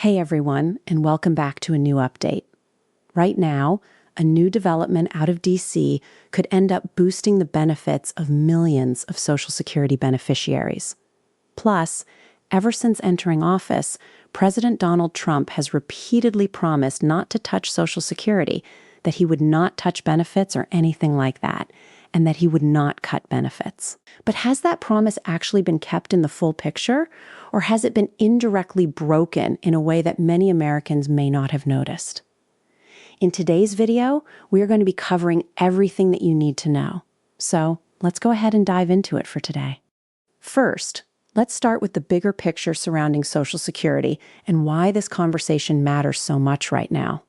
Hey everyone, and welcome back to a new update. Right now, a new development out of DC could end up boosting the benefits of millions of Social Security beneficiaries. Plus, ever since entering office, President Donald Trump has repeatedly promised not to touch Social Security, that he would not touch benefits or anything like that, and that he would not cut benefits. But has that promise actually been kept in the full picture, or has it been indirectly broken in a way that many Americans may not have noticed? In today's video, we are going to be covering everything that you need to know. So let's go ahead and dive into it for today. First, let's start with the bigger picture surrounding Social Security and why this conversation matters so much right now.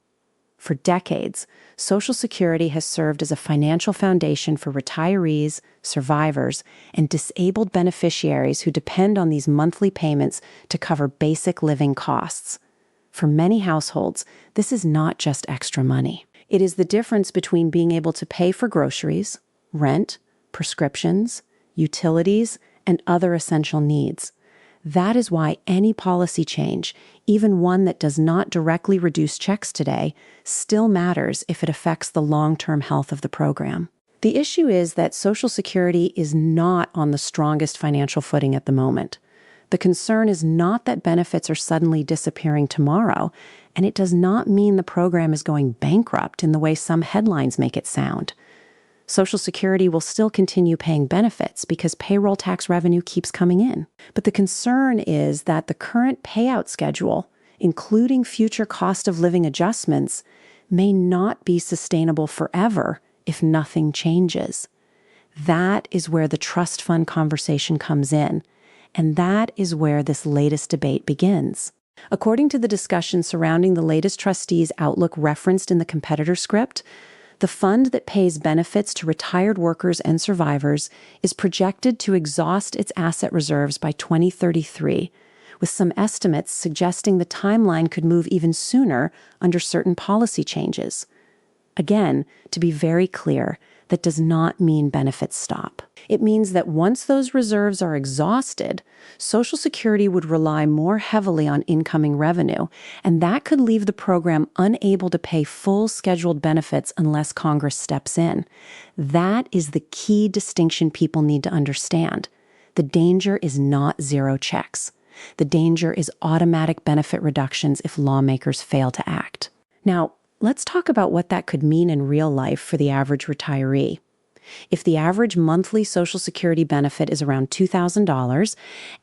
For decades, Social Security has served as a financial foundation for retirees, survivors, and disabled beneficiaries who depend on these monthly payments to cover basic living costs. For many households, this is not just extra money. It is the difference between being able to pay for groceries, rent, prescriptions, utilities, and other essential needs. That is why any policy change, even one that does not directly reduce checks today, still matters if it affects the long-term health of the program. The issue is that Social Security is not on the strongest financial footing at the moment. The concern is not that benefits are suddenly disappearing tomorrow, and it does not mean the program is going bankrupt in the way some headlines make it sound. Social Security will still continue paying benefits because payroll tax revenue keeps coming in. But the concern is that the current payout schedule, including future cost of living adjustments, may not be sustainable forever if nothing changes. That is where the trust fund conversation comes in, and that is where this latest debate begins. According to the discussion surrounding the latest trustees' outlook referenced in the competitor script, the fund that pays benefits to retired workers and survivors is projected to exhaust its asset reserves by 2033, with some estimates suggesting the timeline could move even sooner under certain policy changes. Again, to be very clear, that does not mean benefits stop. It means that once those reserves are exhausted, Social Security would rely more heavily on incoming revenue, and that could leave the program unable to pay full scheduled benefits unless Congress steps in. That is the key distinction people need to understand. The danger is not zero checks. The danger is automatic benefit reductions if lawmakers fail to act. Now, let's talk about what that could mean in real life for the average retiree. If the average monthly Social Security benefit is around $2,000,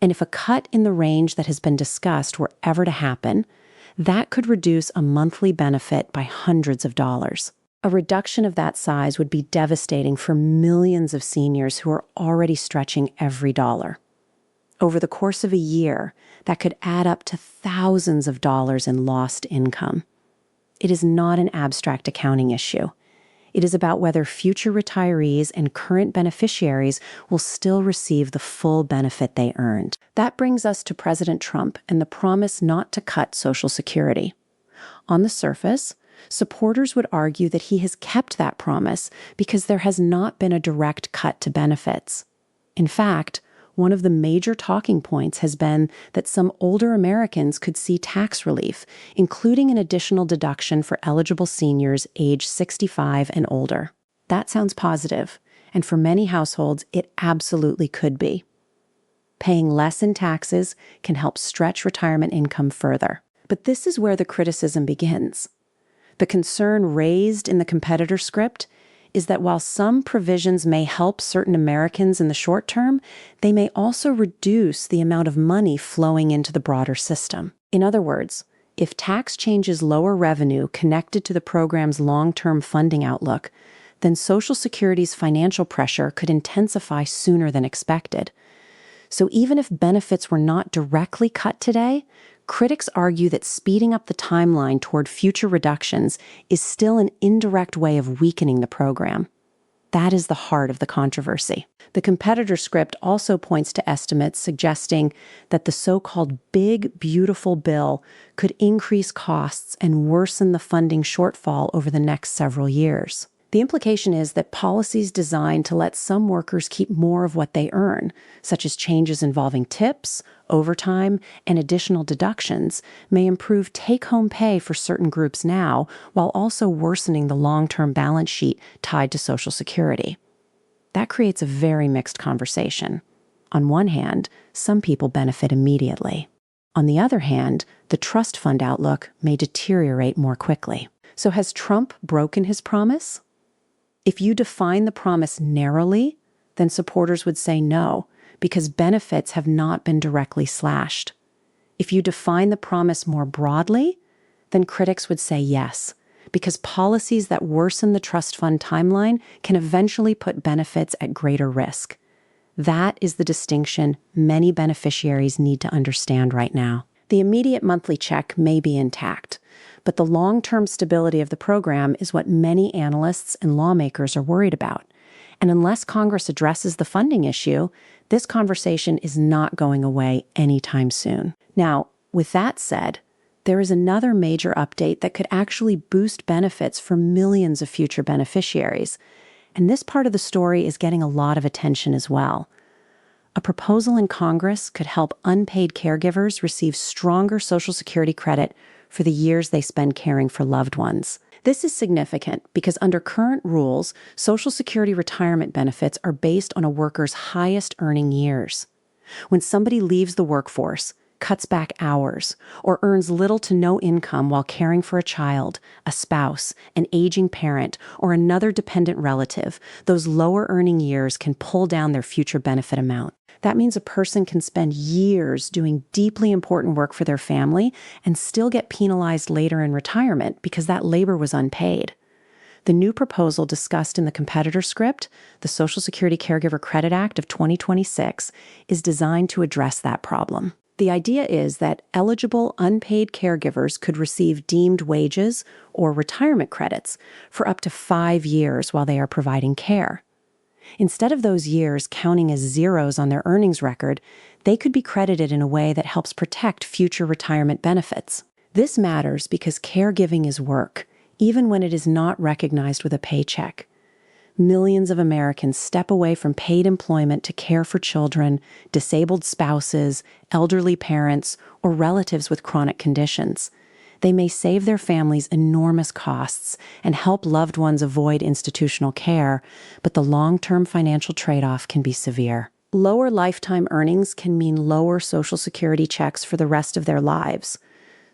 and if a cut in the range that has been discussed were ever to happen, that could reduce a monthly benefit by hundreds of dollars. A reduction of that size would be devastating for millions of seniors who are already stretching every dollar. Over the course of a year, that could add up to thousands of dollars in lost income. It is not an abstract accounting issue. It is about whether future retirees and current beneficiaries will still receive the full benefit they earned. That brings us to President Trump and the promise not to cut Social Security. On the surface, supporters would argue that he has kept that promise because there has not been a direct cut to benefits. In fact, one of the major talking points has been that some older Americans could see tax relief, including an additional deduction for eligible seniors age 65 and older. That sounds positive, and for many households, it absolutely could be. Paying less in taxes can help stretch retirement income further. But this is where the criticism begins. The concern raised in the competitor script is that while some provisions may help certain Americans in the short term, they may also reduce the amount of money flowing into the broader system. In other words, if tax changes lower revenue connected to the program's long-term funding outlook, then Social Security's financial pressure could intensify sooner than expected. So even if benefits were not directly cut today, critics argue that speeding up the timeline toward future reductions is still an indirect way of weakening the program. That is the heart of the controversy. The competitor script also points to estimates suggesting that the so-called Big Beautiful Bill could increase costs and worsen the funding shortfall over the next several years. The implication is that policies designed to let some workers keep more of what they earn, such as changes involving tips, overtime, and additional deductions, may improve take-home pay for certain groups now, while also worsening the long-term balance sheet tied to Social Security. That creates a very mixed conversation. On one hand, some people benefit immediately. On the other hand, the trust fund outlook may deteriorate more quickly. So has Trump broken his promise? If you define the promise narrowly, then supporters would say no, because benefits have not been directly slashed. If you define the promise more broadly, then critics would say yes, because policies that worsen the trust fund timeline can eventually put benefits at greater risk. That is the distinction many beneficiaries need to understand right now. The immediate monthly check may be intact, but the long-term stability of the program is what many analysts and lawmakers are worried about. And unless Congress addresses the funding issue, this conversation is not going away anytime soon. Now, with that said, there is another major update that could actually boost benefits for millions of future beneficiaries. And this part of the story is getting a lot of attention as well. A proposal in Congress could help unpaid caregivers receive stronger Social Security credit for the years they spend caring for loved ones. This is significant because under current rules, Social Security retirement benefits are based on a worker's highest earning years. When somebody leaves the workforce, cuts back hours, or earns little to no income while caring for a child, a spouse, an aging parent, or another dependent relative, those lower earning years can pull down their future benefit amount. That means a person can spend years doing deeply important work for their family and still get penalized later in retirement because that labor was unpaid. The new proposal discussed in the competitor script, the Social Security Caregiver Credit Act of 2026, is designed to address that problem. The idea is that eligible unpaid caregivers could receive deemed wages or retirement credits for up to 5 years while they are providing care. Instead of those years counting as zeros on their earnings record, they could be credited in a way that helps protect future retirement benefits. This matters because caregiving is work, even when it is not recognized with a paycheck. Millions of Americans step away from paid employment to care for children, disabled spouses, elderly parents, or relatives with chronic conditions. They may save their families enormous costs and help loved ones avoid institutional care, but the long-term financial trade-off can be severe. Lower lifetime earnings can mean lower Social Security checks for the rest of their lives.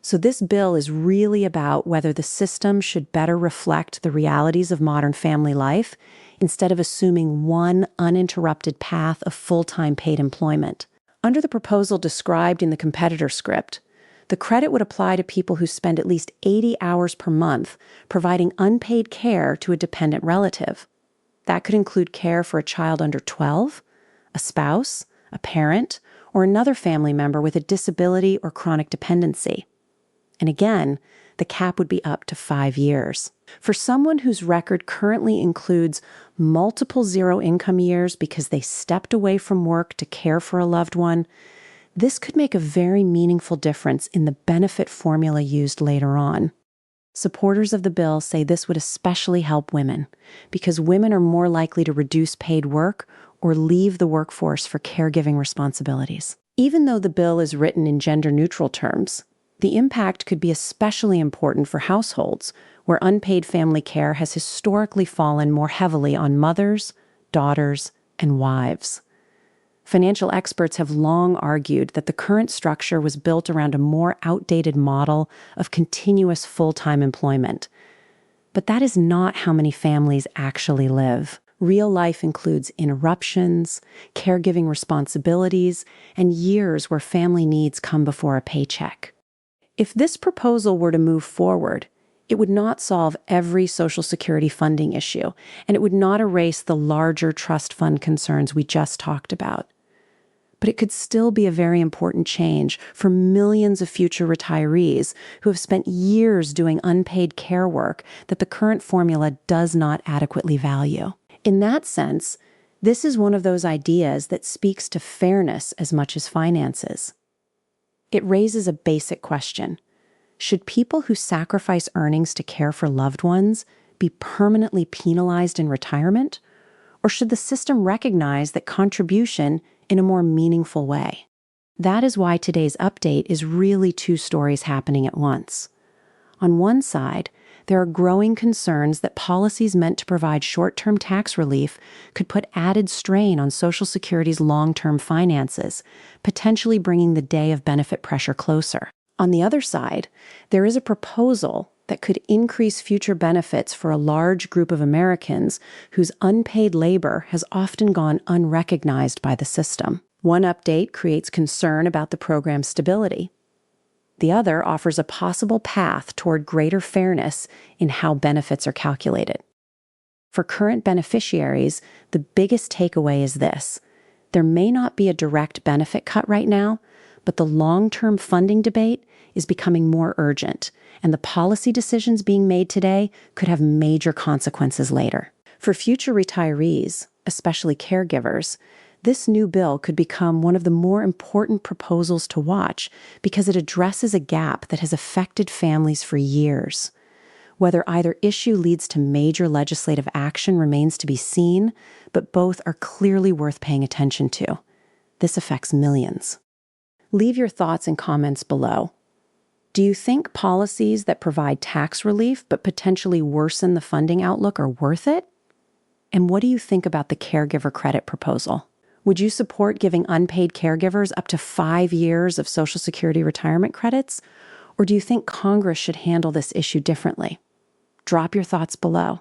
So this bill is really about whether the system should better reflect the realities of modern family life instead of assuming one uninterrupted path of full-time paid employment. Under the proposal described in the competitor script, the credit would apply to people who spend at least 80 hours per month providing unpaid care to a dependent relative. That could include care for a child under 12, a spouse, a parent, or another family member with a disability or chronic dependency. And again, the cap would be up to 5 years. For someone whose record currently includes multiple zero income years because they stepped away from work to care for a loved one, this could make a very meaningful difference in the benefit formula used later on. Supporters of the bill say this would especially help women, because women are more likely to reduce paid work or leave the workforce for caregiving responsibilities. Even though the bill is written in gender-neutral terms, the impact could be especially important for households where unpaid family care has historically fallen more heavily on mothers, daughters, and wives. Financial experts have long argued that the current structure was built around a more outdated model of continuous full-time employment. But that is not how many families actually live. Real life includes interruptions, caregiving responsibilities, and years where family needs come before a paycheck. If this proposal were to move forward, it would not solve every Social Security funding issue, and it would not erase the larger trust fund concerns we just talked about. But it could still be a very important change for millions of future retirees who have spent years doing unpaid care work that the current formula does not adequately value. In that sense, this is one of those ideas that speaks to fairness as much as finances. It raises a basic question. Should people who sacrifice earnings to care for loved ones be permanently penalized in retirement? Or should the system recognize that contribution in a more meaningful way? That is why today's update is really two stories happening at once. On one side, there are growing concerns that policies meant to provide short-term tax relief could put added strain on Social Security's long-term finances, potentially bringing the day of benefit pressure closer. On the other side, there is a proposal that could increase future benefits for a large group of Americans whose unpaid labor has often gone unrecognized by the system. One update creates concern about the program's stability. The other offers a possible path toward greater fairness in how benefits are calculated. For current beneficiaries, the biggest takeaway is this: there may not be a direct benefit cut right now, but the long-term funding debate is becoming more urgent, and the policy decisions being made today could have major consequences later. For future retirees, especially caregivers, this new bill could become one of the more important proposals to watch because it addresses a gap that has affected families for years. Whether either issue leads to major legislative action remains to be seen, but both are clearly worth paying attention to. This affects millions. Leave your thoughts and comments below. Do you think policies that provide tax relief but potentially worsen the funding outlook are worth it? And what do you think about the caregiver credit proposal? Would you support giving unpaid caregivers up to 5 years of Social Security retirement credits? Or do you think Congress should handle this issue differently? Drop your thoughts below.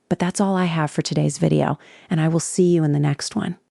But that's all I have for today's video, and I will see you in the next one.